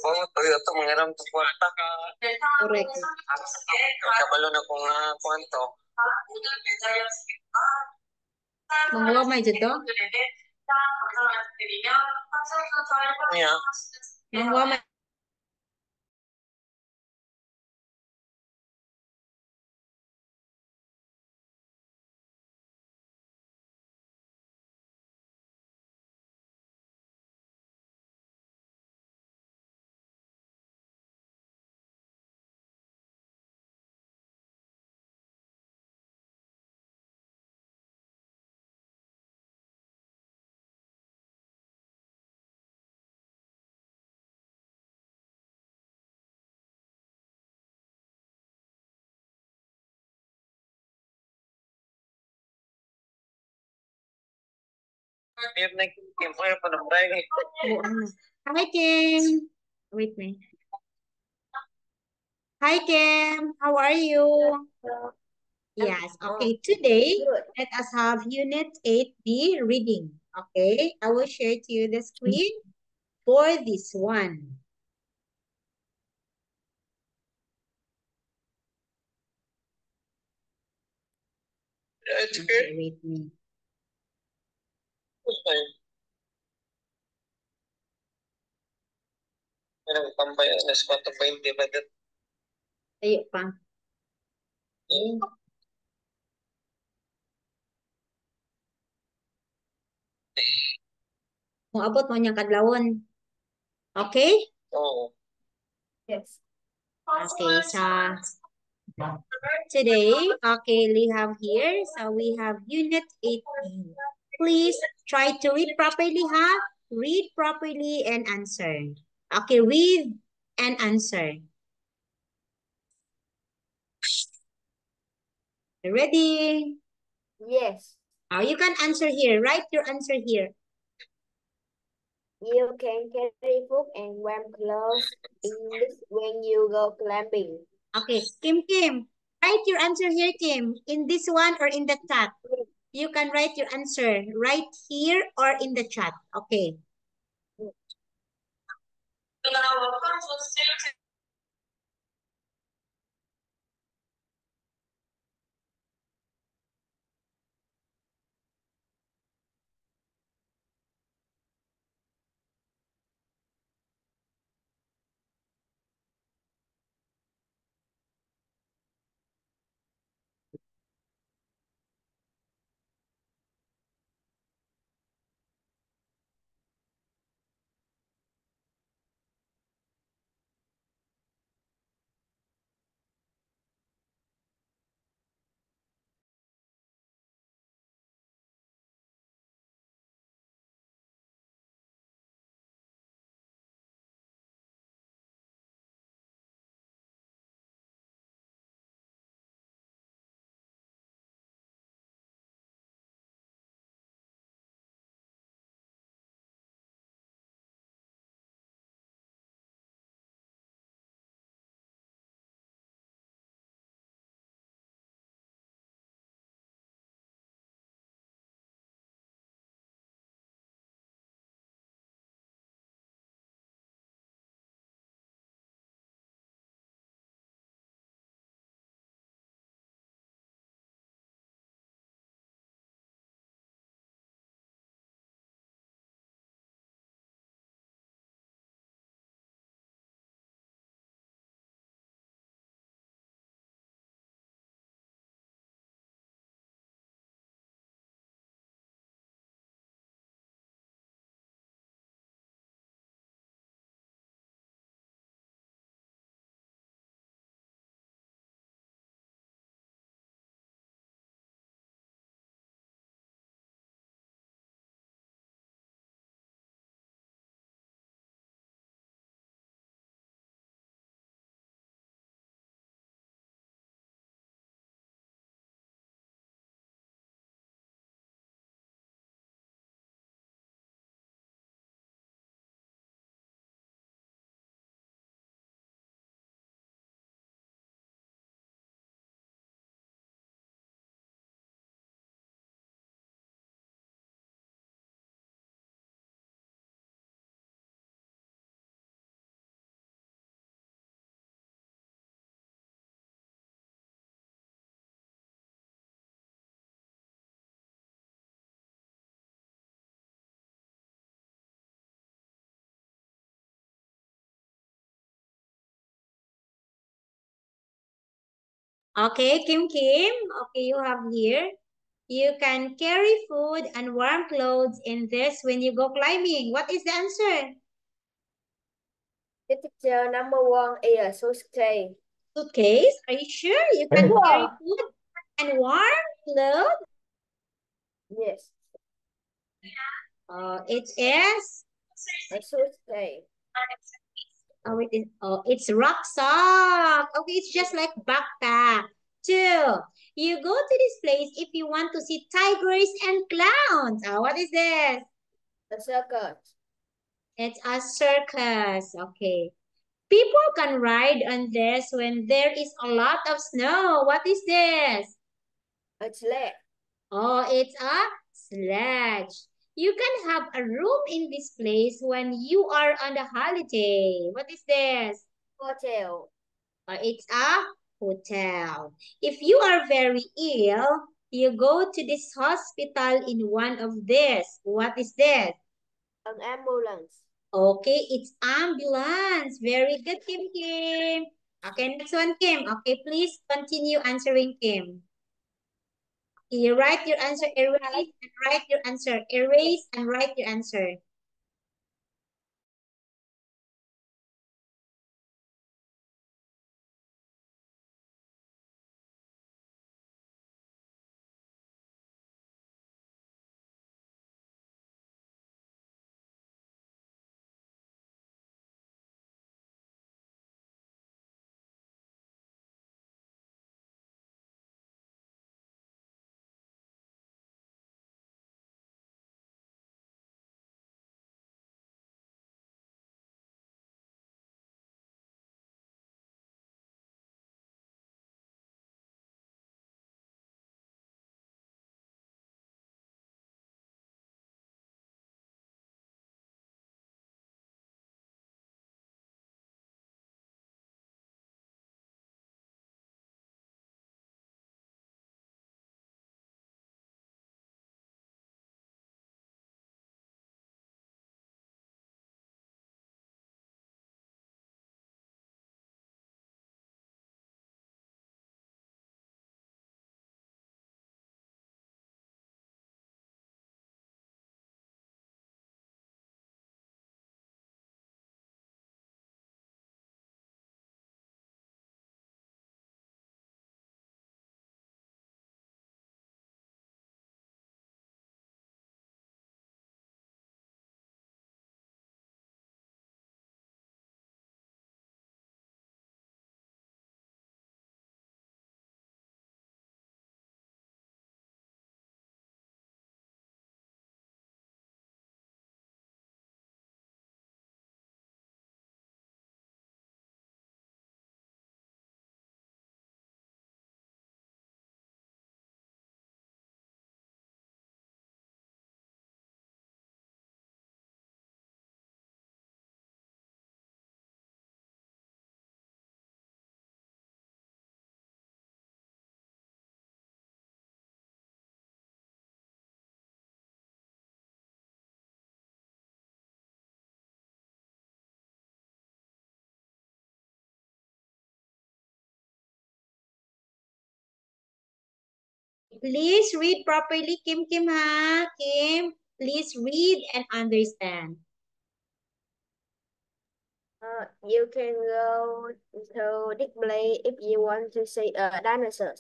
Bangot pag ito mangiram to kwarta. Correct. Kabalo na kung kwanto. Mangwa may dito? Niya. Mangwa may Beer na kim ko pa ng break. buwan na. Hi, Kim. Wait me. Hi, Kim. How are you? Yes. Okay. Today, let us have Unit 8B reading. Okay. I will share to you the screen for this one. It's Okay, good. wait me. Pero tambay alas 4:20 pa din. Tayo pa. Kung abot mo niyang kadlawon. Okay? Oo. Yes. Okay, so today, okay, we have here, so we have Unit 8B. Please try to read properly, huh? Read properly and answer. Okay, read and answer. You ready? Yes, Oh, you can answer here. Write your answer here. you can carry food and warm clothes when you go climbing. Okay, Kim, write your answer here, Kim. In this one or in the chat. You can write your answer right here or in the chat. Okay. Okay, Kim Kim. Okay, you have here. You can carry food and warm clothes in this when you go climbing. What is the answer? Yes, teacher. Number one is a suitcase. Suitcase. Are you sure you can carry Yeah. food and warm clothes? Yes, It is. a suitcase. It's rucksack. Okay, it's just like backpack. Two, you go to this place if you want to see tigers and clowns. What is this? A circus. It's a circus. Okay. People can ride on this when there is a lot of snow. What is this? A sled. Oh, it's a sledge. You can have a room in this place when you are on the holiday. What is this? Hotel. It's a hotel. If you are very ill, you go to this hospital in one of these. What is this? An ambulance. Okay, it's ambulance. Very good, Kim Kim. Okay, next one, Kim. Okay, please continue answering, Kim. You write your answer, erase, and write your answer. Erase and write your answer. Please read properly, Kim Kim, ha? Kim, please read and understand. You can go to display if you want to see a dinosaur.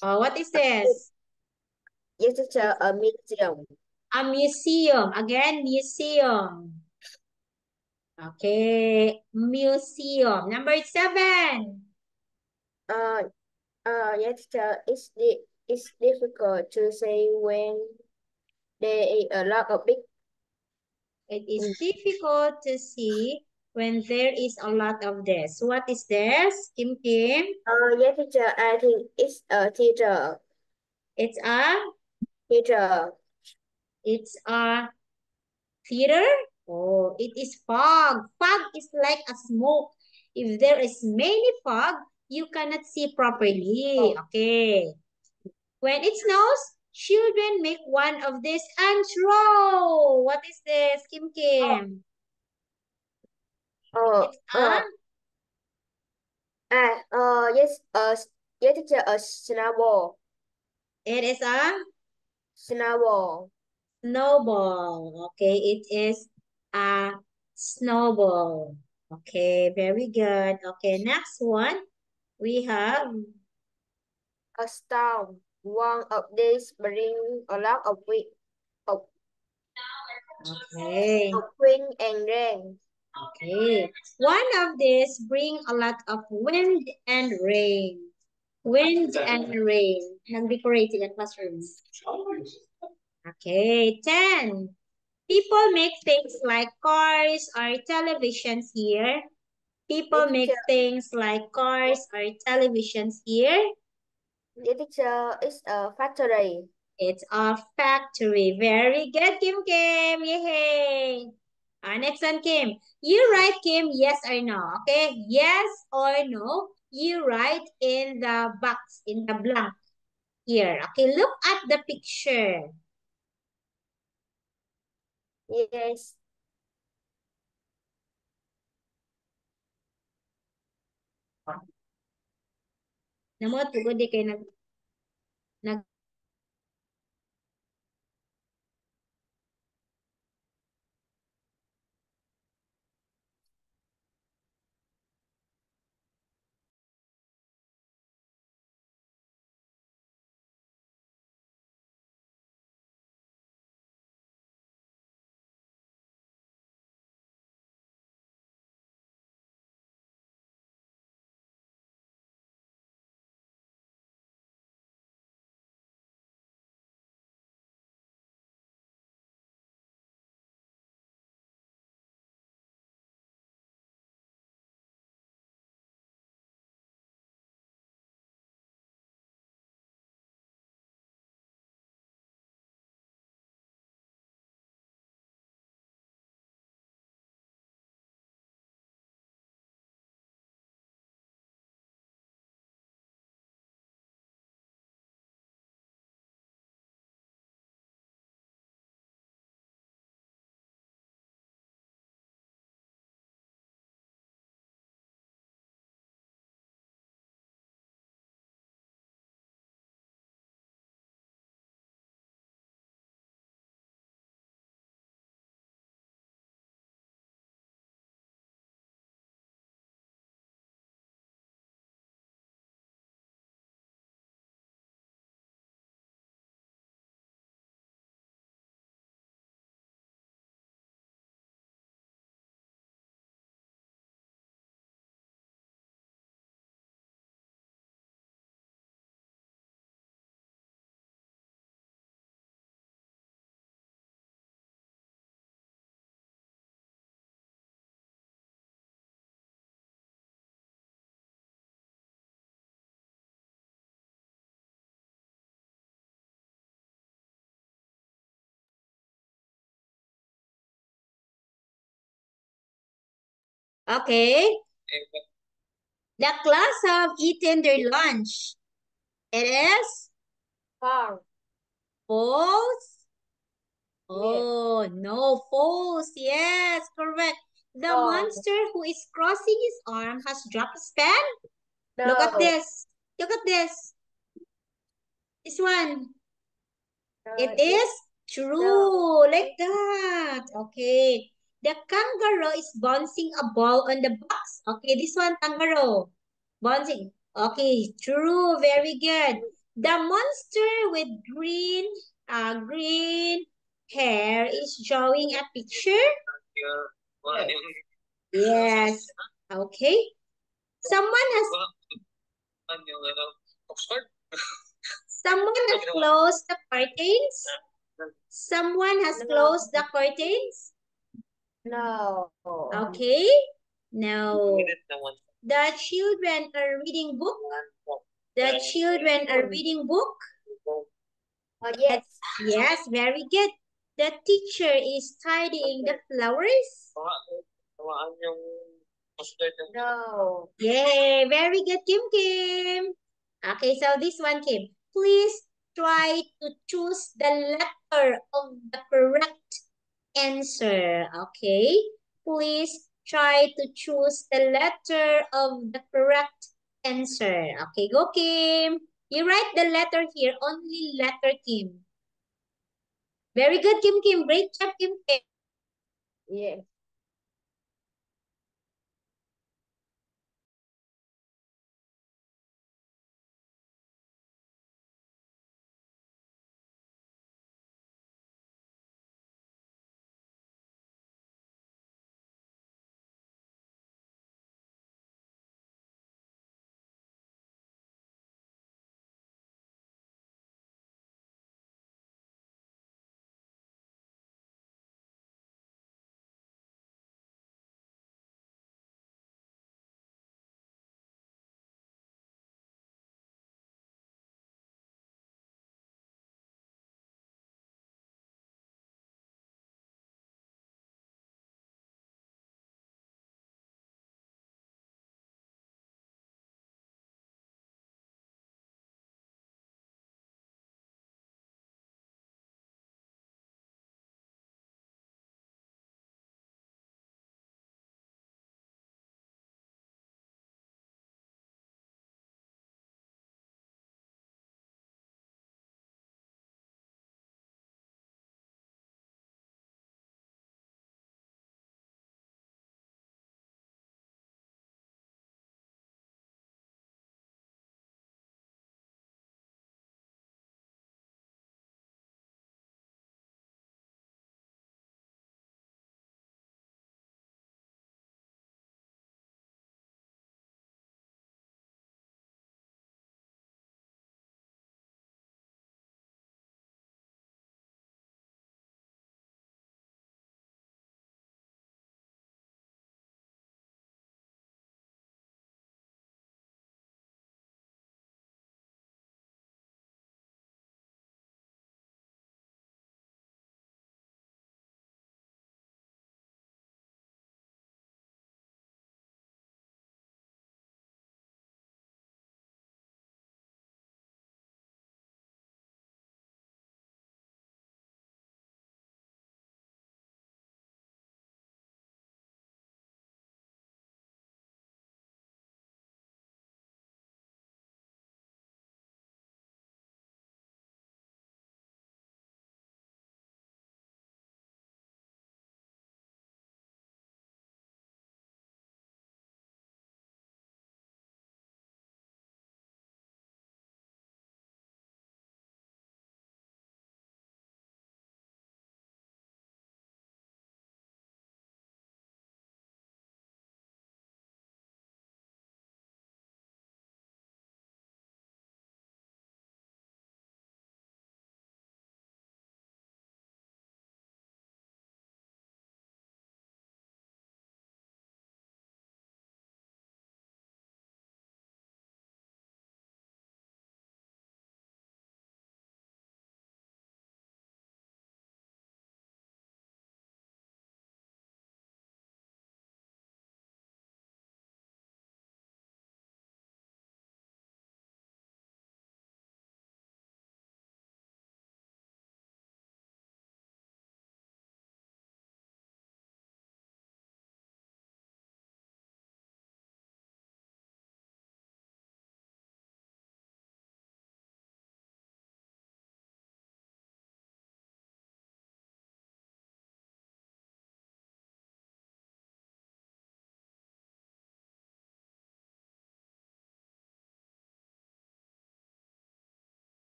What is this? Yes, teacher. It's A museum. a museum. Again, museum. Okay, museum. Number 7. Uh, yes, teacher. It's difficult to say when there is a lot of big. It is difficult to see when there is a lot of this. What is this, Kim Kim? Yes, teacher. I think it's a teacher. It's a Teacher. theater. Oh, it is fog. Fog is like a smoke. If there is many fog, you cannot see properly. Okay. When it snows, children make one of these and throw. What is this, Kim Kim? Oh, It's a yes, Yes, teacher, a snowball. It is a Snowball. snowball. Okay, it is a snowball. Okay, very good. Okay, next one we have A storm. One of these bring a lot of okay. wind and rain. Okay. One of these bring a lot of wind and rain. Wind and rain. Nag-decorate sila classrooms. Okay. 10. People make things like cars or televisions here. People Yes, make teacher. things like cars or televisions here. Yes, teacher, it's a factory. It's a factory. Very good, Kim Kim. Yay! Next one, Kim. You write, Kim, yes or no. Okay? Yes or no. You write in the box, in the blank here. Okay, look at the picture. Yes. Namo, tugod di kayo nag Okay. The class have eaten their lunch. It is Farm. false. Yes. Oh, no, false. Yes, correct. The Oh. monster who is crossing his arm has dropped his pen. No. Look at this. Look at this. This one. It Yes. is true. Like that. Okay. The kangaroo is bouncing a ball on the box. Okay, this one, kangaroo. Bouncing. Okay, true. Very good. The monster with green hair is drawing a picture. Yes. Okay. Someone has closed the curtains. Someone has No. closed the curtains. No. Okay. No. The children are reading book. The children are reading book. Yes. Yes, very good. The teacher is tidying the flowers. No. Yay, very good, Kim Kim. Okay, so this one, Kim. Please try to choose the letter of the correct answer. Okay, please try to choose the letter of the correct answer. Okay, go Kim. You write the letter here, only letter Kim. Very good, Kim Kim. Great job, Kim Kim. Yes.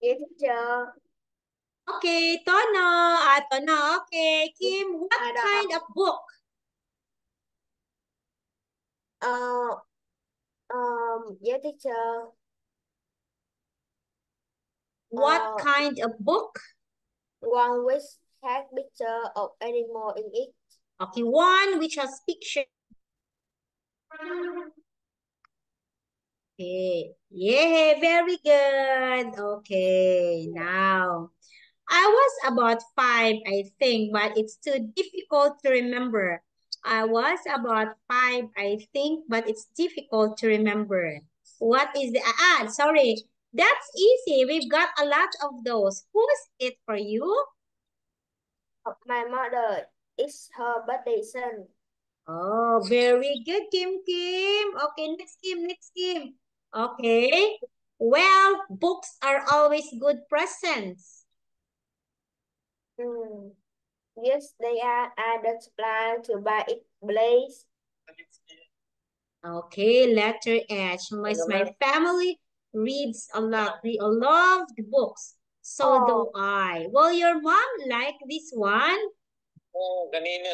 Yes, teacher. Okay, Tono. Tono. Okay, Kim, what I kind of book? Uh, yes, teacher. What Uh, kind of book? one which has picture of animal in it. Okay, one which has picture. Okay. Yeah, very good. Okay, now I was about 5, I think, but it's too difficult to remember. I was about 5, I think, but it's difficult to remember. What is the sorry. That's easy. We've got a lot of those. Who's it for you? My mother is her birthday son. Oh, very good, Kim Kim. Okay, next Kim, next Kim. Okay. Well, books are always good presents. Mm. Yes, they are. I don't plan to buy it, Blaze. Okay, letter H. My family reads a lot. We all love the books. So do Oh, I. Will your mom like this one? Oo, kanina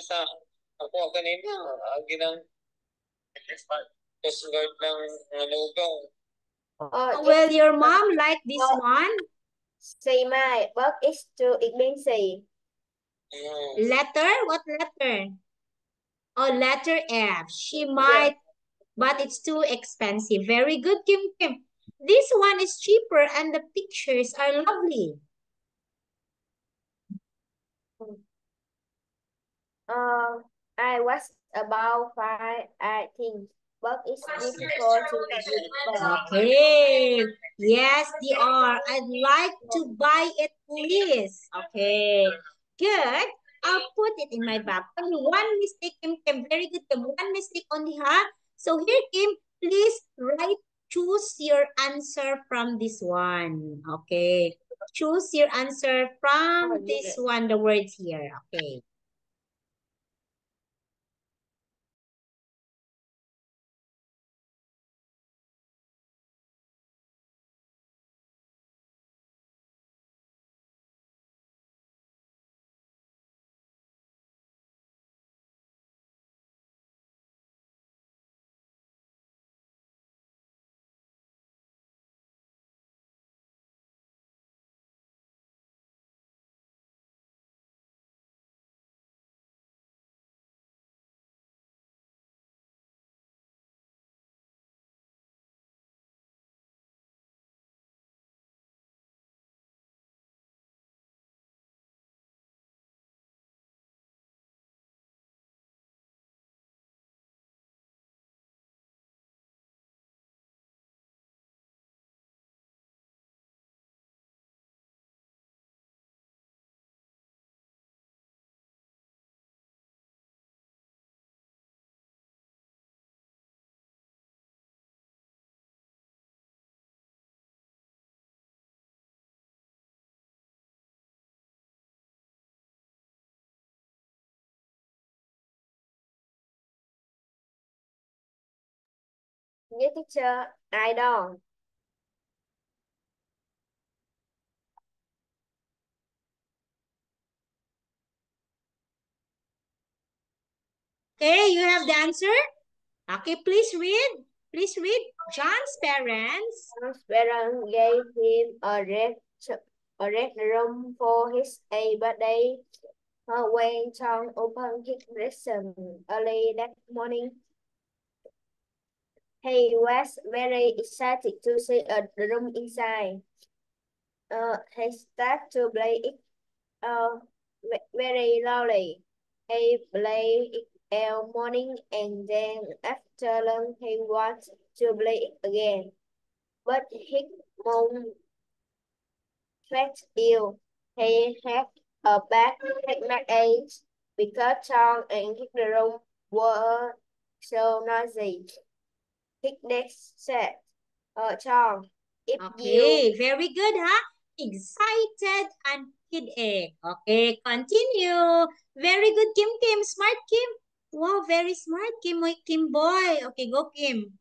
ako kanina, ginang Coast Guard ng Lugaw. Will yes, your mom like this one? say my book is too expensive. Letter? What letter? Oh, letter F. She might, but it's too expensive. Very good, Kim Kim. This one is cheaper and the pictures are lovely. I was about 5, I think. But it's difficult to read. Okay. Yes, they are. I'd like to buy it, please. Okay. Good. I'll put it in my bag. Only one mistake, Kim Kim. Very good, Kim. One mistake only, huh? So here, Kim, please write, choose your answer from this one. Okay. Choose your answer from this one, the words here. Okay. Yes, teacher, I don't. Okay, you have the answer? Okay, please read. Please read. John's parents. John's parents gave him a red room for his birthday. When John opened his present early that morning, he was very excited to see a room inside. He started to play it very loudly. He played it all morning and then after lunch he wanted to play it again. But his mom felt ill. He had a bad headache because John and his room were so noisy. His next said, John, if you Okay, very good, huh? Excited and headache. Okay, continue. Very good, Kim Kim. Smart Kim. Wow, very smart, Kim, Kim boy. Okay, go, Kim.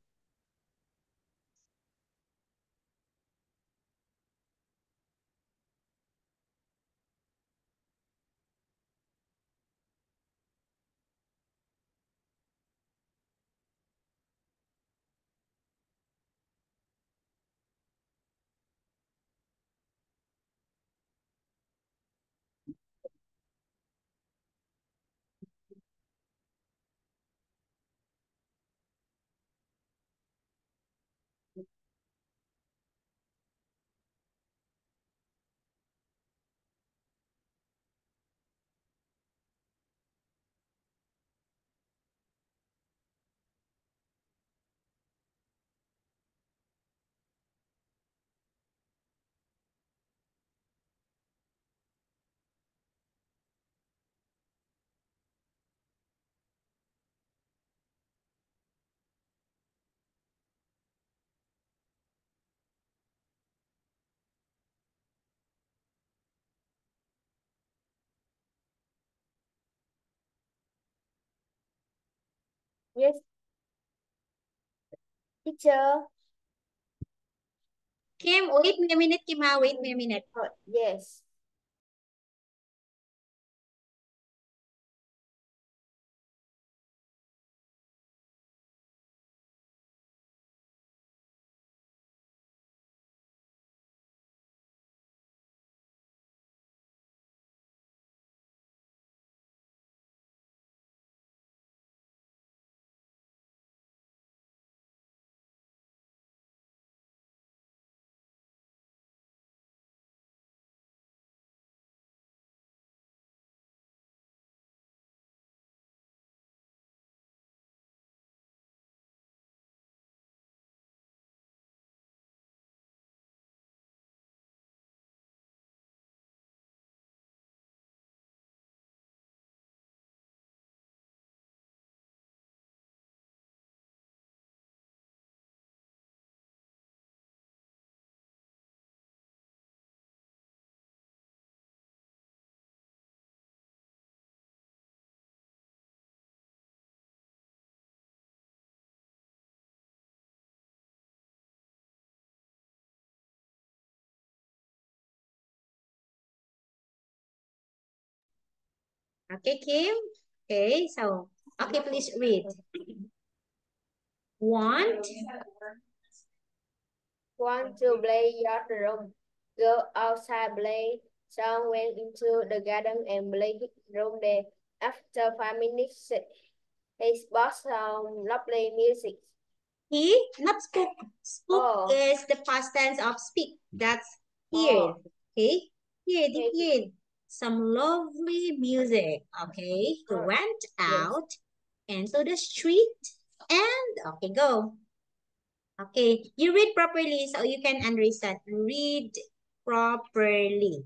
Yes, teacher. Kim, wait me a minute, Kim, ha? Wait me a minute. Oh, yes. Okay, Kim? Okay, so, okay, please read. Want To play yard room. Go outside play. Son went into the garden and played his room there. After 5 minutes, he bought some lovely music. he, not spoke. Spoke Oh, is the past tense of speak. That's hear. oh, Okay, hear, okay. hear. Some lovely music. Okay, he Oh, went yes. out into the street and, okay, go. Okay, you read properly so you can understand. Read properly.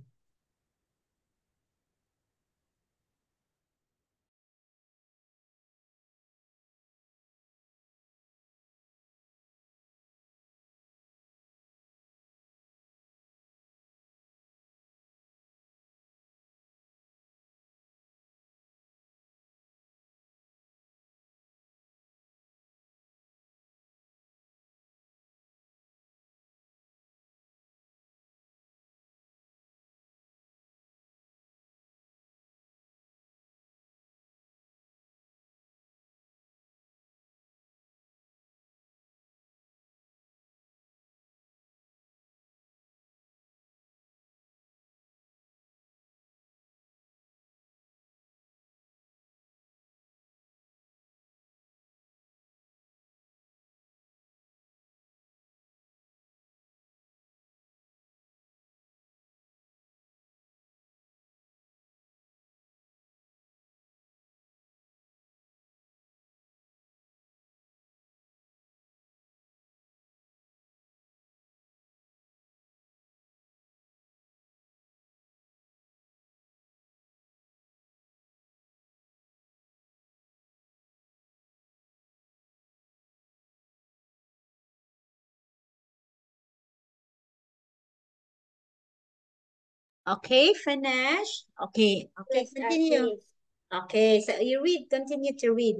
Okay, finish. Okay, Yes, I continue. finished. Okay, so you read, continue to read.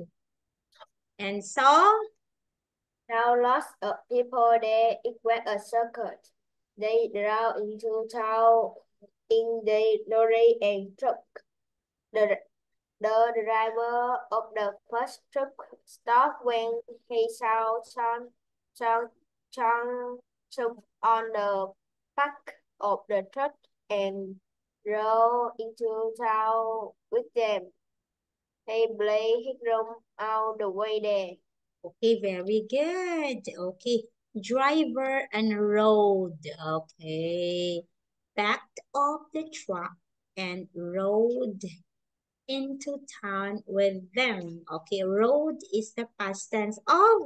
And so, Now lots of people there equate a circuit. They drive into town in the lorry and truck. The, the driver of the first truck stopped when he saw John jump on the back of the truck and drove into town with them. He played his drum all the way there. okay, very good. Okay, driver and road. Okay, backed up the truck and rode into town with them. Okay, road is the past tense of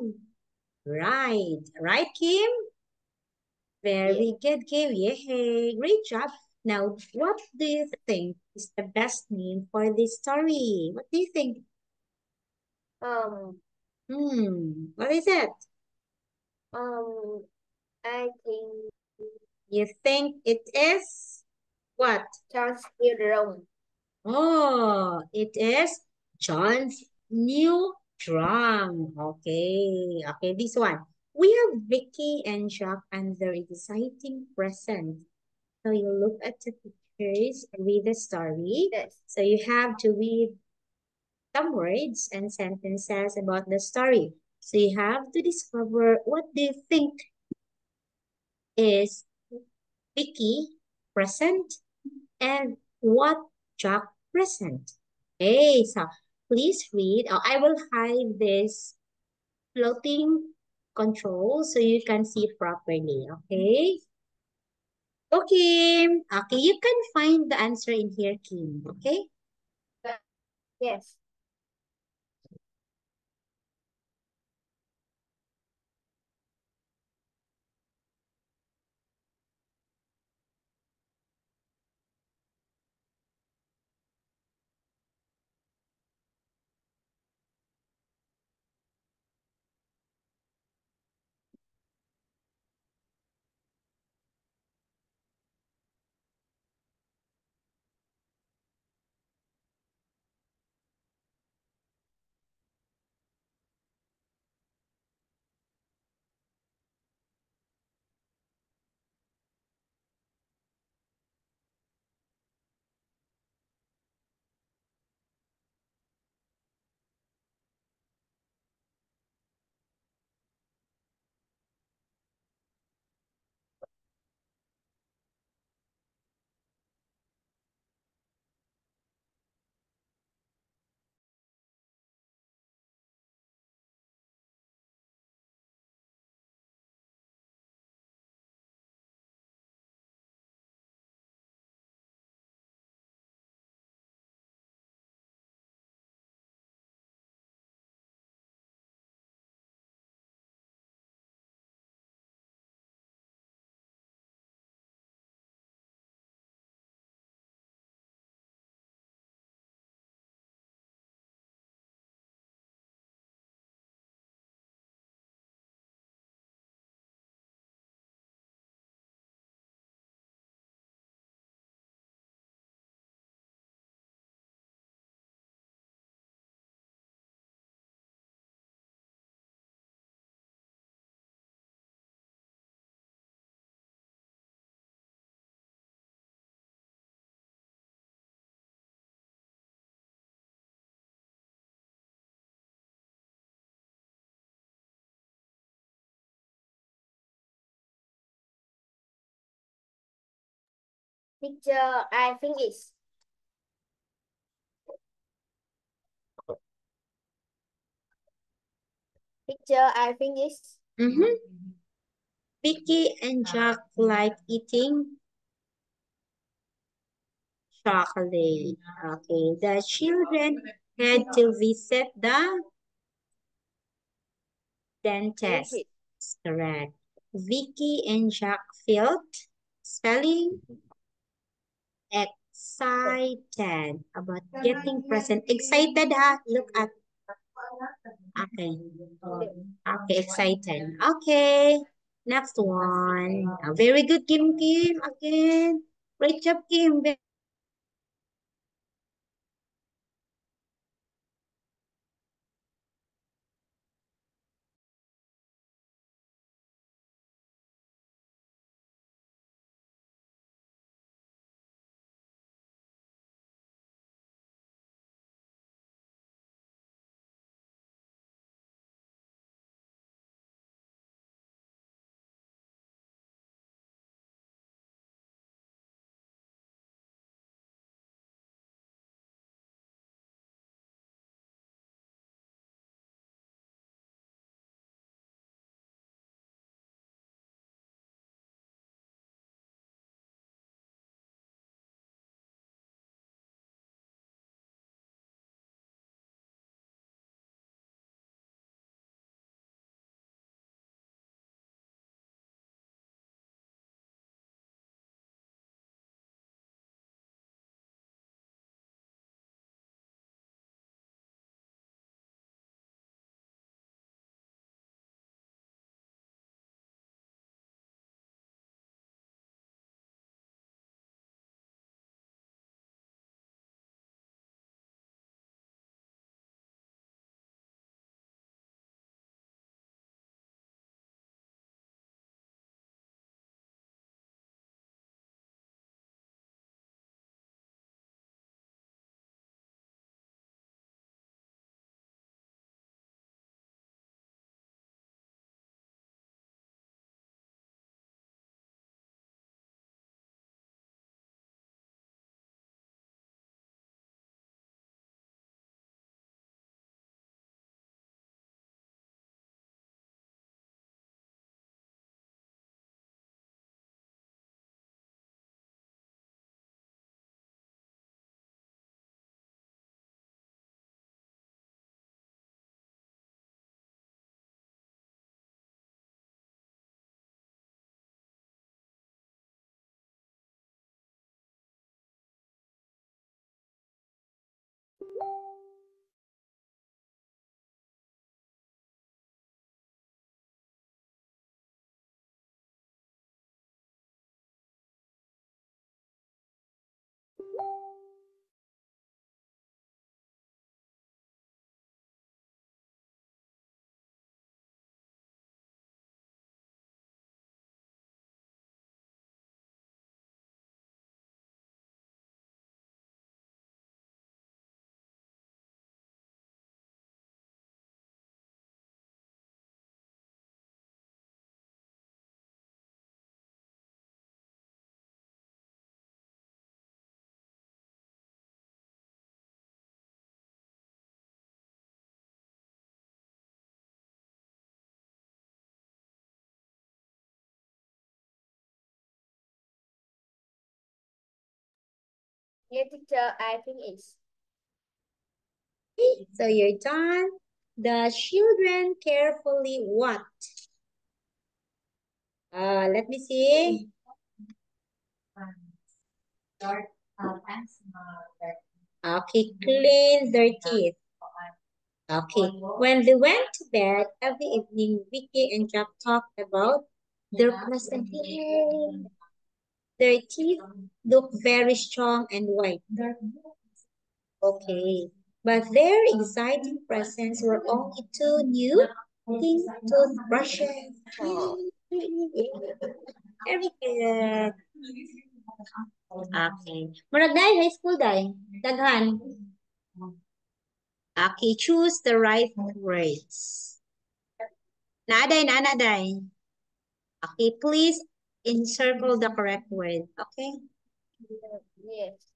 ride. Right, Kim? Yes. Very good, Kim. Yay, great job. Now, what do you think is the best name for this story? What do you think? Um, What is it? um, I think You think it is what? John's new drum. Oh, it is John's new Drunk. Okay. Okay, this one. We have Vicky and Jack under exciting present. So you look at the pictures, read the story. Yes. So you have to read some words and sentences about the story. So you have to discover what do you think is Vicky present and what Jack present. Okay, so please read. Oh, I will hide this floating control so you can see properly. Okay. Okay. Okay, you can find the answer in here, Kim. Okay. Yes. Teacher, I think it's Teacher, I think it's Vicky and Jack like eating chocolate. Okay, the children had to visit the dentist. dentist. Correct. Vicky and Jack felt spelling excited about getting present. Excited ha? Look at. Okay. Okay, excited. Okay. Next one. Very good, Kim Kim. Again. Great job, Kim. Yes, teacher, I think it's. So you're done. The children carefully what? Let me see. Okay, clean their teeth. Okay. When they went to bed every evening, Vicky and Jack talked about their present day. Their teeth look very strong and white. Okay. But their exciting presents were only two new pink toothbrushes. Oh, Very good. Okay. Murag day, high school day. Daghan. Okay, choose the right words. Naaday, nanaday. Okay, please encircle the correct word. Okay. yes.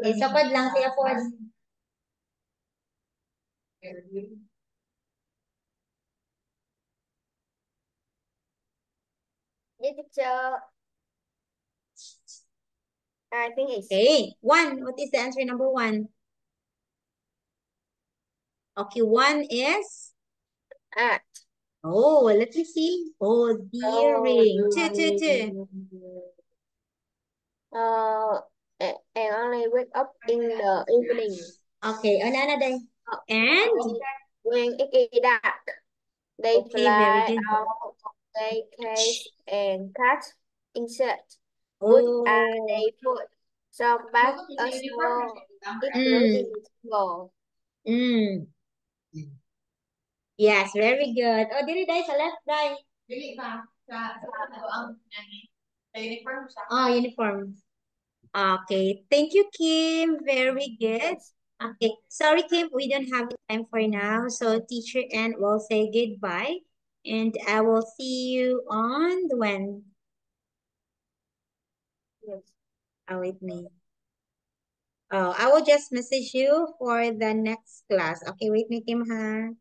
Isapad lang siya po. Yes, teacher, I think it's. Okay, one. What is the answer number one? Okay, one is. At. Oh, let me see. Oh, deering. Two. And only wake up in the evening. Okay, ano day? And? When it is dark, they Okay, very fly good. out of their cage and catch insects. Good are Oh. they food. Some back a small igloo Mm. in the small. Mm. Yes, very good. Oh, dili day sa left day. Oh, uniform. Okay, thank you, Kim. Very good. Yes. Okay, sorry, Kim, we don't have time for now. So, teacher and will say goodbye. And I will see you on the when. Yes. Oh, with me. Oh, I will just message you for the next class. Okay, wait me, Kim, ha?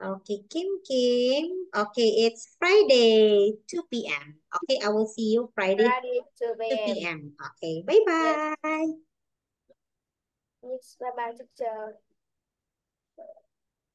Okay, Kim. Okay, it's Friday, 2 p.m. Okay, I will see you Friday, Friday 2 2 p.m. p.m. Okay, Yes. bye-bye. Yes. Bye bye, teacher.